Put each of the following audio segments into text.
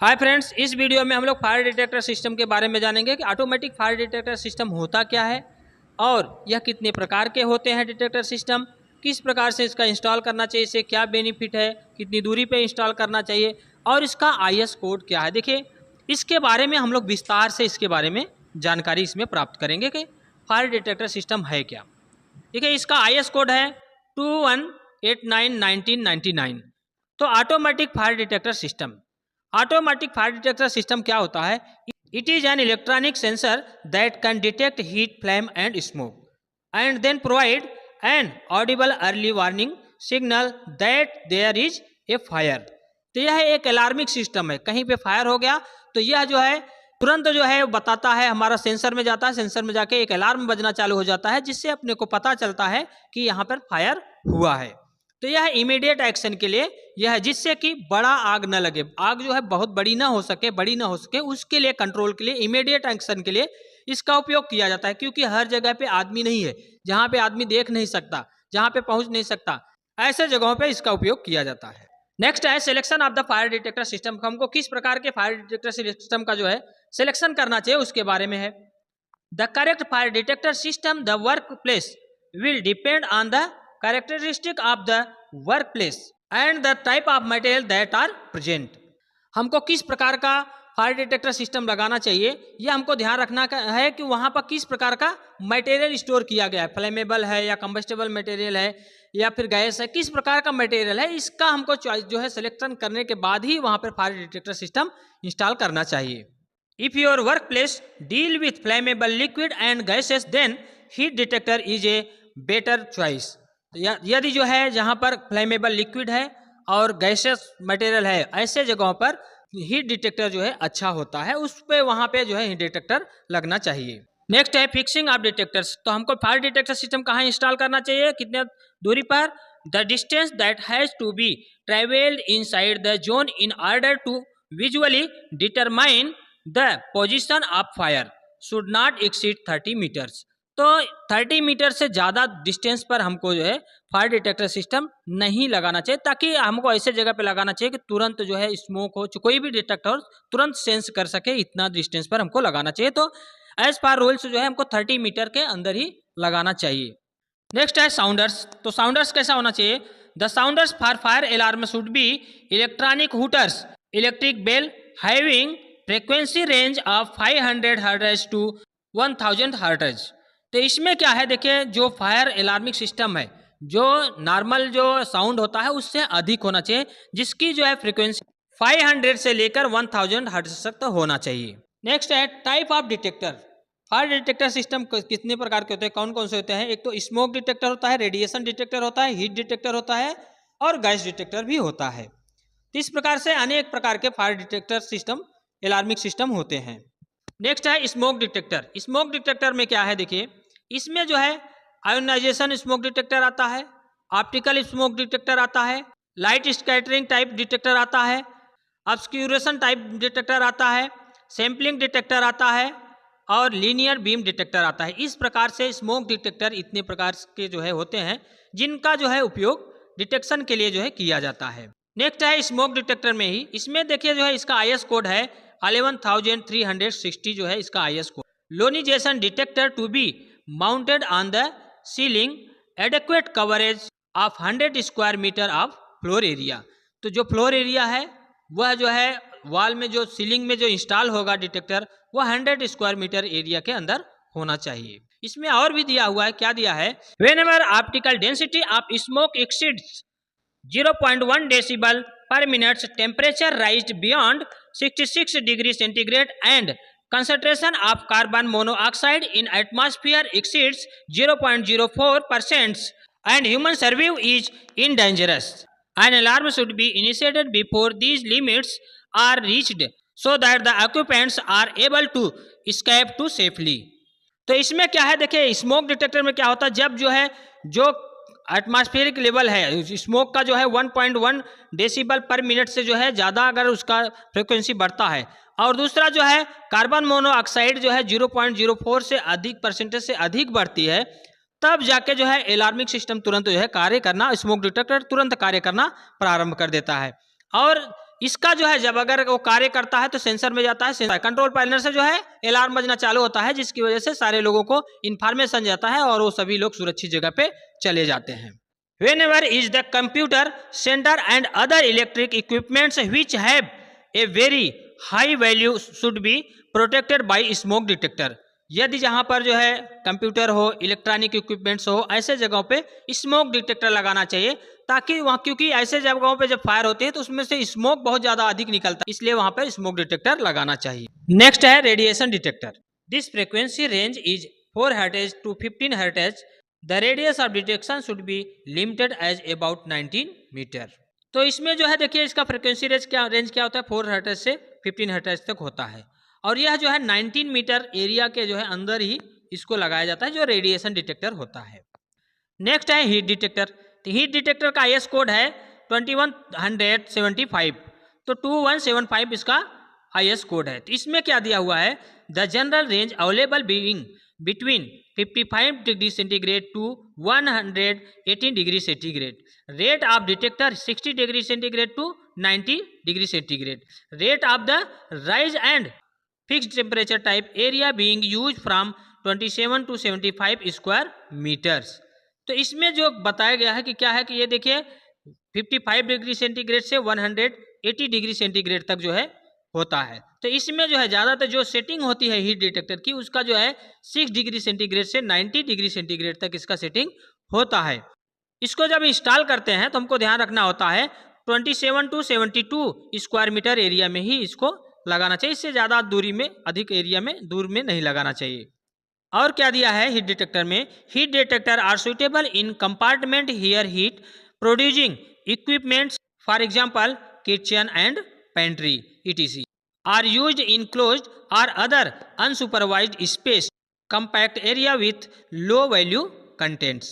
Hi friends, इस video में हम लोग फायर डिटेक्टर सिस्टम के बारे में जानेंगे कि ऑटोमेटिक फायर डिटेक्टर सिस्टम होता क्या है और यह कितने प्रकार के होते हैं। डिटेक्टर सिस्टम किस प्रकार से इसका इंस्टॉल करना चाहिए, इससे क्या बेनिफिट है, कितनी दूरी पे इंस्टॉल करना चाहिए और इसका आईएस कोड क्या है। देखिए, इसके बारे में हम लोग विस्तार से इसके बारे में जानकारी इसमें प्राप्त करेंगे कि फायर डिटेक्टर सिस्टम है क्या। देखिए, इसका आईएस कोड है 2189-1999। तो automatic fire detector system, automatic fire detector system क्या होता है? It is an electronic sensor that can detect heat, flame and smoke and then provide an audible early warning signal that there is a fire. तो यह एक alarming system है। कहीं पे fire हो गया तो यह जो है तुरंत जो है बताता है, हमारा सेंसर में जाता है, सेंसर में जाके एक अलार्म बजना चालू हो जाता है जिससे अपने को पता चलता है कि यहाँ पर फायर हुआ है। तो यह इमीडिएट एक्शन के लिए यह है, जिससे कि बड़ा आग न लगे, आग जो है बहुत बड़ी ना हो सके, उसके लिए कंट्रोल के लिए, इमीडिएट एक्शन के लिए इसका उपयोग किया जाता है। क्योंकि हर जगह पे आदमी नहीं है, जहाँ पे आदमी देख नहीं सकता, जहाँ पे पहुंच नहीं सकता, ऐसे जगहों पे इसका उपयोग किया जाता है। नेक्स्ट है selection of the fire detector system. हमको किस प्रकार के फायर डिटेक्टर सिस्टम का जो है सिलेक्शन करना चाहिए उसके बारे में है। The correct fire detector system, the work place will depend on the characteristic of the workplace and the type of material that are present। हमको किस प्रकार का फायर डिटेक्टर सिस्टम लगाना चाहिए, यह हमको ध्यान रखना है कि वहाँ पर किस प्रकार का मटेरियल स्टोर किया गया है, फ्लेमेबल है या कंबस्टेबल मटेरियल है या फिर गैस है, किस प्रकार का मटेरियल है, इसका हमको चॉइस जो है सिलेक्शन करने के बाद ही वहाँ पर फायर डिटेक्टर सिस्टम इंस्टॉल करना चाहिए। If your work place deal with flammable liquid and gases then heat detector is a better choice. यदि जो है जहाँ पर फ्लेमेबल लिक्विड है और गैसेस मटेरियल है, ऐसे जगहों पर हीट डिटेक्टर जो है अच्छा होता है, उस पे वहाँ पे जो है हीट डिटेक्टर लगना चाहिए। नेक्स्ट है फिक्सिंग ऑफ डिटेक्टर्स। तो हमको फायर डिटेक्टर सिस्टम कहाँ इंस्टॉल करना चाहिए, कितने दूरी पर? The distance that has to be travelled inside the zone in order to visually determine the position of fire should not exceed 30 metres. तो 30 मीटर से ज़्यादा डिस्टेंस पर हमको जो है फायर डिटेक्टर सिस्टम नहीं लगाना चाहिए, ताकि हमको ऐसे जगह पे लगाना चाहिए कि तुरंत जो है स्मोक हो, कोई भी डिटेक्टर तुरंत सेंस कर सके, इतना डिस्टेंस पर हमको लगाना चाहिए। तो एज पर रूल्स जो है हमको 30 मीटर के अंदर ही लगाना चाहिए। नेक्स्ट है साउंडर्स। तो साउंडर्स कैसा होना चाहिए? The sounders for fire alarm should be electronic hooters, electric bell having frequency range of 500 hertz to 1000 hertz. तो इसमें क्या है, देखिए, जो फायर अलार्मिंग सिस्टम है, जो नॉर्मल जो साउंड होता है उससे अधिक होना चाहिए, जिसकी जो है फ्रीक्वेंसी 500 से लेकर 1000 हर्ट्ज तक होना चाहिए। नेक्स्ट है type of detector. Fire detector system कितने प्रकार के होते हैं, कौन कौन से होते हैं? एक तो स्मोक डिटेक्टर होता है, रेडिएशन डिटेक्टर होता है, हीट डिटेक्टर होता है और गैस डिटेक्टर भी होता है। तो इस प्रकार से अनेक प्रकार के fire detector system, alarming system होते हैं। नेक्स्ट है स्मोक डिटेक्टर। स्मोक डिटेक्टर में क्या है, देखिए, इसमें जो है आयोनाइजेशन स्मोक डिटेक्टर आता है, ऑप्टिकल स्मोक डिटेक्टर आता है, लाइट स्कैटरिंग टाइप डिटेक्टर आता है, ऑब्स्क्यूरेशन टाइप डिटेक्टर आता है, सैम्पलिंग डिटेक्टर आता है और लीनियर बीम डिटेक्टर आता है। इस प्रकार से स्मोक डिटेक्टर इतने प्रकार के जो है होते हैं जिनका जो है उपयोग डिटेक्शन के लिए जो है किया जाता है। नेक्स्ट है स्मोक डिटेक्टर में ही, इसमें देखिए जो है इसका आईएस कोड है 11360 जो है इसका IS code. Ionization detector to be mounted on the ceiling, adequate coverage of 100 square meter of floor area। तो जो फ्लोर एरिया है वह जो है वॉल में जो सीलिंग में जो इंस्टॉल होगा डिटेक्टर, वह 100 स्क्वायर मीटर एरिया के अंदर होना चाहिए। इसमें और भी दिया हुआ है, क्या दिया है? whenever optical density of smoke exceeds 0.1 decibel per minute, temperature rise beyond 66 degree centigrade and concentration of carbon monoxide in atmosphere exceeds 0.04% and human survival is dangerous. An alarm should be initiated before these limits are reached so that the occupants are able to escape to safely। तो इसमें क्या है, देखिए, smoke detector में क्या होता है, जब जो है जो एटमॉस्फेरिक लेवल है स्मोक का जो है 1.1 डेसिबल पर मिनट से जो है ज़्यादा अगर उसका फ्रिक्वेंसी बढ़ता है और दूसरा जो है कार्बन मोनोऑक्साइड जो है 0.04 से अधिक परसेंटेज से अधिक बढ़ती है, तब जाके जो है अलार्मिंग सिस्टम तुरंत जो है कार्य करना, स्मोक डिटेक्टर तुरंत कार्य करना प्रारंभ कर देता है। और इसका जो है जब अगर वो कार्य करता है तो सेंसर में जाता है, कंट्रोल पैनल से जो है अलार्म बजना चालू होता है, जिसकी वजह से सारे लोगों को इंफॉर्मेशन जाता है और वो सभी लोग सुरक्षित जगह पे चले जाते हैं। Whenever is the computer center and other electric equipments which have a very high value should be protected by smoke detector। यदि जहां पर जो है कंप्यूटर हो, इलेक्ट्रॉनिक इक्विपमेंट्स हो, ऐसे जगहों पे स्मोक डिटेक्टर लगाना चाहिए, ताकि वहां, क्योंकि ऐसे जगहों पे जब फायर होती है तो उसमें से स्मोक बहुत ज्यादा अधिक निकलता है, इसलिए वहां पर स्मोक डिटेक्टर लगाना चाहिए। नेक्स्ट है radiation detector. This frequency range is 4 hertz to 15 hertz. The radius of detection should be limited as about 19 metre. तो इसमें जो है देखिए इसका फ्रिक्वेंसी रेंज क्या होता है, 4 हर्ट्ज से 15 हर्ट्ज तक होता है, और यह जो है 19 मीटर एरिया के जो है अंदर ही इसको लगाया जाता है, जो रेडिएशन डिटेक्टर होता है। नेक्स्ट है हीट डिटेक्टर। तो हीट डिटेक्टर का आईएस कोड है 2175, तो 2175 इसका आईएस कोड है। तो इसमें क्या दिया हुआ है, the general range available being between 55 degree centigrade to 118 degree centigrade, rate of detector 60 degree centigrade to 90 degree centigrade, rate of the rise and fixed temperature type area being used from 27 to 75 square meters। तो इसमें जो बताया गया है कि क्या है कि ये देखिए 55 डिग्री सेंटीग्रेड से 180 डिग्री सेंटीग्रेड तक जो है होता है। तो इसमें जो है ज़्यादातर जो सेटिंग होती है हीट डिटेक्टर की, उसका जो है 6 डिग्री सेंटीग्रेड से 90 डिग्री सेंटीग्रेड तक इसका सेटिंग होता है। इसको जब इंस्टॉल करते हैं तो हमको ध्यान रखना होता है 27 टू 72 स्क्वायर मीटर एरिया में ही इसको लगाना चाहिए, इससे ज़्यादा दूरी में, अधिक एरिया में, दूर में नहीं लगाना चाहिए। और क्या दिया है हीट डिटेक्टर में, heat detector are suitable in compartment here heat producing equipments for example kitchen and pantry etc are used in closed or other unsupervised space compact area with low value contents।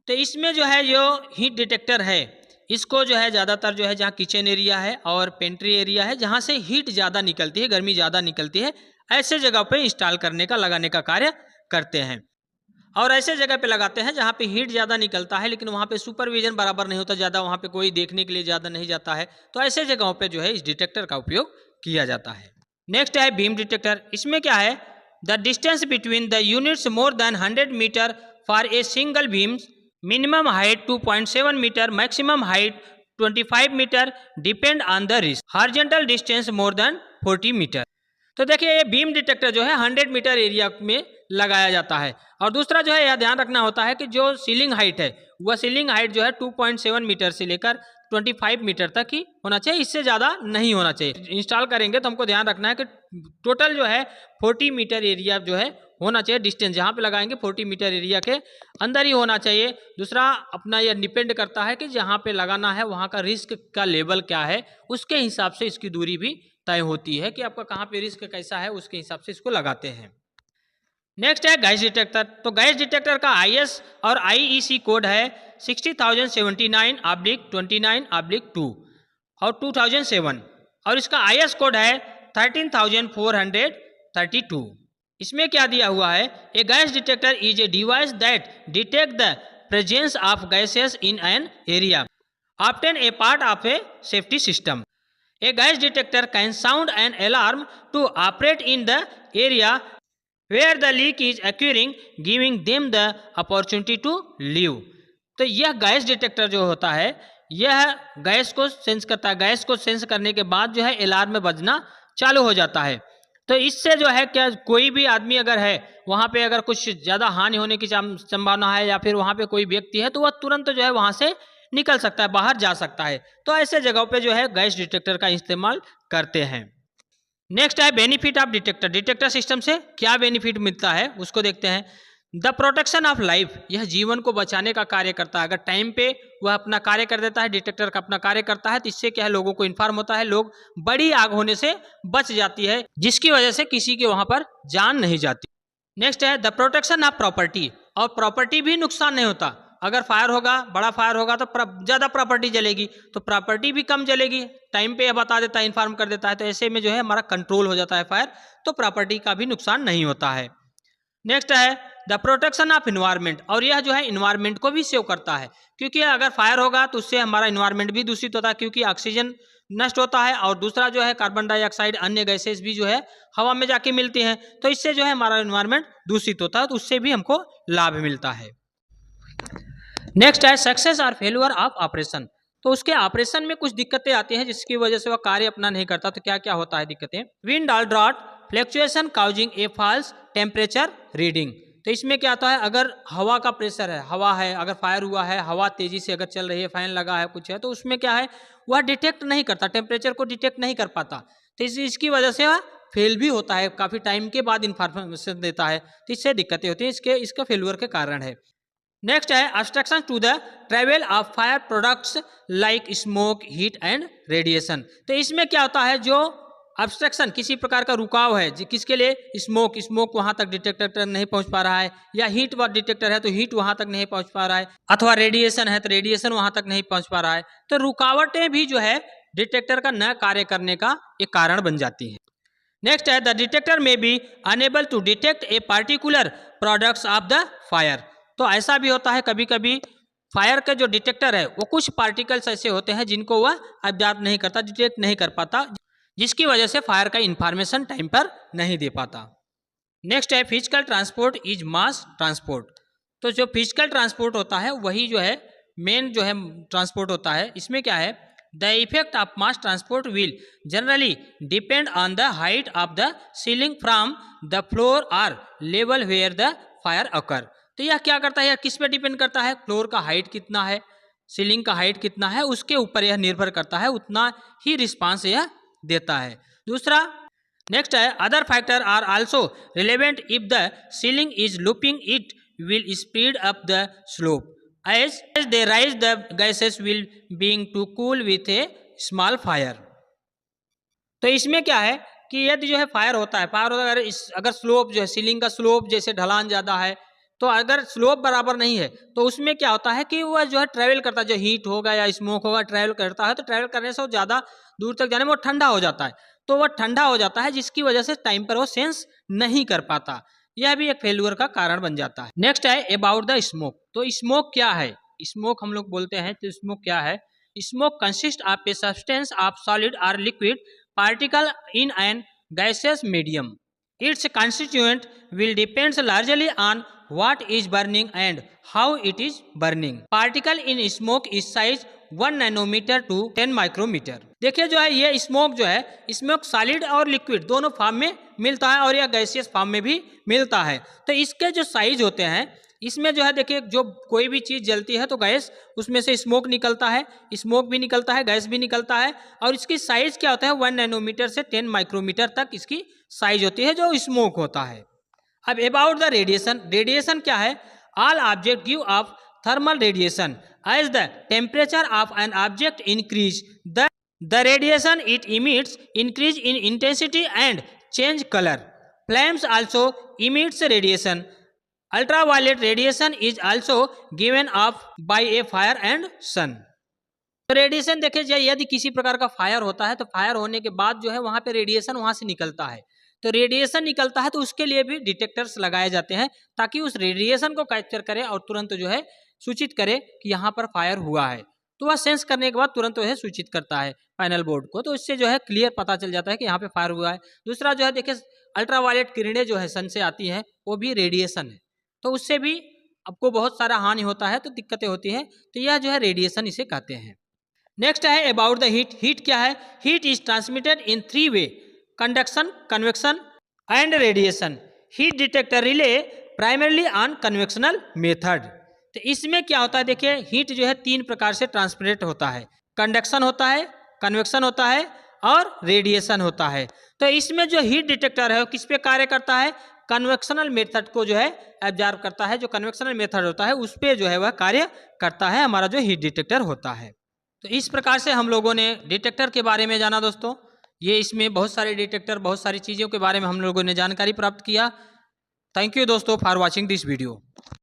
तो इसमें जो है जो heat detector है, इसको जो है ज़्यादातर जो है जहाँ किचन एरिया है और पेंट्री एरिया है, जहाँ से हीट ज़्यादा निकलती है, गर्मी ज़्यादा निकलती है, ऐसे जगह पे इंस्टॉल करने का, लगाने का कार्य करते हैं। और ऐसे जगह पे लगाते हैं जहाँ पे हीट ज़्यादा निकलता है लेकिन वहाँ पे सुपरविजन बराबर नहीं होता, ज़्यादा वहाँ पे कोई देखने के लिए ज़्यादा नहीं जाता है, तो ऐसे जगहों पे जो है इस डिटेक्टर का उपयोग किया जाता है। नेक्स्ट है बीम डिटेक्टर। इसमें क्या है, the distance between the units more than 100 metre for a single beam, minimum height 2.7 metre, maximum height 25 metre, depend on the risk, horizontal distance more than 40 metre. तो देखिए ये बीम डिटेक्टर जो है 100 metre area में लगाया जाता है। और दूसरा जो है यह ध्यान रखना होता है कि जो सीलिंग हाइट है, वह सीलिंग हाइट जो है 2.7 मीटर से लेकर 25 मीटर तक ही होना चाहिए, इससे ज़्यादा नहीं होना चाहिए। इंस्टॉल करेंगे तो हमको ध्यान रखना है कि टोटल जो है 40 मीटर एरिया जो है होना चाहिए, डिस्टेंस जहाँ पे लगाएंगे 40 मीटर एरिया के अंदर ही होना चाहिए। दूसरा अपना यह डिपेंड करता है कि जहाँ पे लगाना है वहाँ का रिस्क का लेवल क्या है, उसके हिसाब से इसकी दूरी भी तय होती है कि आपका कहाँ पे रिस्क कैसा है, उसके हिसाब से इसको लगाते हैं। नेक्स्ट है गैस डिटेक्टर। तो गैस डिटेक्टर का आईएस और आईईसी कोड है 60079/29/2 और 2007, और इसका आईएस कोड है 13432। इसमें क्या दिया हुआ है, a gas detector is a device that detect the presence of gases in an area, often a part of a safety system. A gas detector can sound an alarm to operate in the area where the leak is occurring, giving them the opportunity to leave। तो यह gas detector जो होता है, यह gas को sense करता है, gas को सेंस करने के बाद जो है अलार्म में बजना चालू हो जाता है। तो इससे जो है क्या, कोई भी आदमी अगर है वहाँ पे, अगर कुछ ज़्यादा हानि होने की संभावना है या फिर वहाँ पे कोई व्यक्ति है, तो वह तुरंत जो है वहाँ से निकल सकता है, बाहर जा सकता है। तो ऐसे जगहों पे जो है गैस डिटेक्टर का इस्तेमाल करते हैं। नेक्स्ट है benefit of detector. Detector system से क्या बेनिफिट मिलता है उसको देखते हैं। द प्रोटेक्शन ऑफ लाइफ, यह जीवन को बचाने का कार्य करता है। अगर टाइम पे वह अपना कार्य कर देता है, डिटेक्टर का अपना कार्य करता है, तो इससे क्या है, लोगों को इन्फॉर्म होता है, लोग बड़ी आग होने से बच जाती है, जिसकी वजह से किसी के वहां पर जान नहीं जाती। नेक्स्ट है द प्रोटेक्शन ऑफ प्रॉपर्टी, और प्रॉपर्टी भी नुकसान नहीं होता। अगर फायर होगा, बड़ा फायर होगा तो ज़्यादा प्रॉपर्टी जलेगी, तो प्रॉपर्टी भी कम जलेगी, टाइम पे बता देता है, इन्फॉर्म कर देता है, तो ऐसे में जो है हमारा कंट्रोल हो जाता है फायर, तो प्रॉपर्टी का भी नुकसान नहीं होता है। नेक्स्ट है द प्रोटेक्शन ऑफ इन्वायरमेंट, और यह जो है इन्वायरमेंट को भी सेव करता है, क्योंकि अगर फायर होगा तो उससे हमारा इन्वायरमेंट भी दूषित होता है, क्योंकि ऑक्सीजन नष्ट होता है, और दूसरा जो है कार्बन डाइऑक्साइड अन्य गैसेस भी जो है हवा में जाके मिलती हैं, तो इससे जो है हमारा एनवायरनमेंट दूषित होता है, तो उससे भी हमको लाभ मिलता है। नेक्स्ट है सक्सेस और फेल्यूर ऑफ ऑपरेशन। तो उसके ऑपरेशन में कुछ दिक्कतें आती हैं जिसकी वजह से वह कार्य अपना नहीं करता। तो क्या क्या होता है दिक्कतें? विंड और ड्रॉट फ्लक्चुएशन काउजिंग ए फॉल्स टेम्परेचर रीडिंग। तो इसमें क्या आता है, अगर हवा का प्रेशर है, हवा है, अगर फायर हुआ है, हवा तेजी से अगर चल रही है, फैन लगा है, कुछ है, तो उसमें क्या है, वह डिटेक्ट नहीं करता, टेम्परेचर को डिटेक्ट नहीं कर पाता, तो इसकी वजह से वह फेल भी होता है, काफ़ी टाइम के बाद इंफॉर्मेशन देता है, तो इससे दिक्कतें होती हैं, इसका फेल्यूर के कारण है। नेक्स्ट है obstruction to the travel of fire products like smoke, heat and radiation. तो इसमें क्या होता है, जो ऑब्स्ट्रक्शन किसी प्रकार का रुकाव है, किसके लिए, स्मोक वहां तक डिटेक्टर नहीं पहुंच पा रहा है, या हीट व डिटेक्टर है तो हीट वहां तक नहीं पहुंच पा रहा है, अथवा रेडिएशन है तो रेडिएशन वहां तक नहीं पहुंच पा रहा है, तो रुकावटें भी जो है डिटेक्टर का न कार्य करने का एक कारण बन जाती है। नेक्स्ट है the detector may be unable to detect a particular products of the fire. तो ऐसा भी होता है कभी कभी फायर का जो डिटेक्टर है वो कुछ पार्टिकल्स ऐसे होते हैं जिनको वह ऑब्जर्व नहीं करता, डिटेक्ट नहीं कर पाता, जिसकी वजह से फायर का इंफॉर्मेशन टाइम पर नहीं दे पाता। नेक्स्ट है physical transport is mass transport. तो जो फिजिकल ट्रांसपोर्ट होता है वही जो है मेन जो है ट्रांसपोर्ट होता है। इसमें क्या है, the effect of mass transport will generally depend on the height of the ceiling from the floor और लेवल वेयर द फायर अकर। तो यह क्या करता है, यह किस पे डिपेंड करता है, फ्लोर का हाइट कितना है, सीलिंग का हाइट कितना है, उसके ऊपर यह निर्भर करता है, उतना ही रिस्पांस यह देता है। दूसरा नेक्स्ट है other factor are also relevant if the ceiling is looping it will speed up the slope as they rise the gases will being to cool with a small fire. तो इसमें क्या है कि यदि जो है फायर होता है, अगर स्लोप जो है सीलिंग का स्लोप जैसे ढलान ज़्यादा है, तो अगर स्लोप बराबर नहीं है तो उसमें क्या होता है कि वह जो है ट्रैवल करता है, जो हीट होगा या स्मोक होगा ट्रैवल करता है, तो ट्रैवल करने से वो ज़्यादा दूर तक जाने में वो ठंडा हो जाता है, तो वह ठंडा हो जाता है जिसकी वजह से टाइम पर वो सेंस नहीं कर पाता, यह भी एक फेल्यूर का कारण बन जाता है। नेक्स्ट है अबाउट द स्मोक। तो स्मोक क्या है, स्मोक हम लोग बोलते हैं, तो स्मोक क्या है, smoke consist of a substance of solid और liquid particle in an gaseous medium. Its constituent will depends largely on what is burning and how it is burning. Particle in smoke is size 1 nanometre to 10 micrometre. देखिए जो है ये smoke जो है, smoke solid और liquid दोनों form में मिलता है और यह गैसियस फॉर्म में भी मिलता है। तो इसके जो साइज होते हैं, इसमें जो है देखिए, जो कोई भी चीज़ जलती है तो गैस उसमें से स्मोक निकलता है, स्मोक भी निकलता है, गैस भी निकलता है, और इसकी साइज क्या होता है 1 नैनोमीटर से 10 माइक्रोमीटर तक इसकी साइज होती है जो स्मोक होता है। अब अबाउट द रेडिएशन, रेडिएशन क्या है, all object give off thermal radiation as the temperature of an object increase the radiation it emits increase in intensity and change colour. Flames also emits radiation. Ultraviolet radiation is also given off by a fire and sun. तो radiation देखे जाए, यदि किसी प्रकार का fire होता है तो फायर होने के बाद जो है वहां पे रेडिएशन वहां से निकलता है, तो रेडिएशन निकलता है तो उसके लिए भी डिटेक्टर्स लगाए जाते हैं ताकि उस रेडिएशन को कैप्चर करे और तुरंत जो है सूचित करे कि यहाँ पर फायर हुआ है। तो वह सेंस करने के बाद तुरंत जो है सूचित करता है पैनल बोर्ड को, तो इससे जो है क्लियर पता चल जाता है कि यहाँ पे फायर हुआ है। दूसरा जो है देखिए, अल्ट्रावायलेट किरणें जो है सन से आती हैं वो भी रेडिएशन है, तो उससे भी आपको बहुत सारा हानि होता है, तो दिक्कतें होती हैं, तो यह जो है रेडिएशन इसे कहते हैं। नेक्स्ट है अबाउट द हीट। हीट क्या है, heat is transmitted in 3 way, conduction, convection and radiation. Heat detector relay primarily on convectional method. तो इसमें क्या होता है, देखिए हीट जो है 3 प्रकार से ट्रांसमिट होता है, कंडक्शन होता है, कन्वेक्शन होता है और रेडिएशन होता है। तो इसमें जो हीट डिटेक्टर है वो किस पे कार्य करता है, कन्वेक्शनल मेथड को जो है ऑब्जर्व करता है, जो कन्वेक्शनल मेथड होता है उस पे जो है वह कार्य करता है हमारा जो हीट डिटेक्टर होता है। तो इस प्रकार से हम लोगों ने डिटेक्टर के बारे में जाना दोस्तों। ये इसमें बहुत सारे डिटेक्टर, बहुत सारी चीज़ों के बारे में हम लोगों ने जानकारी प्राप्त किया। थैंक यू दोस्तों फॉर वॉचिंग दिस वीडियो।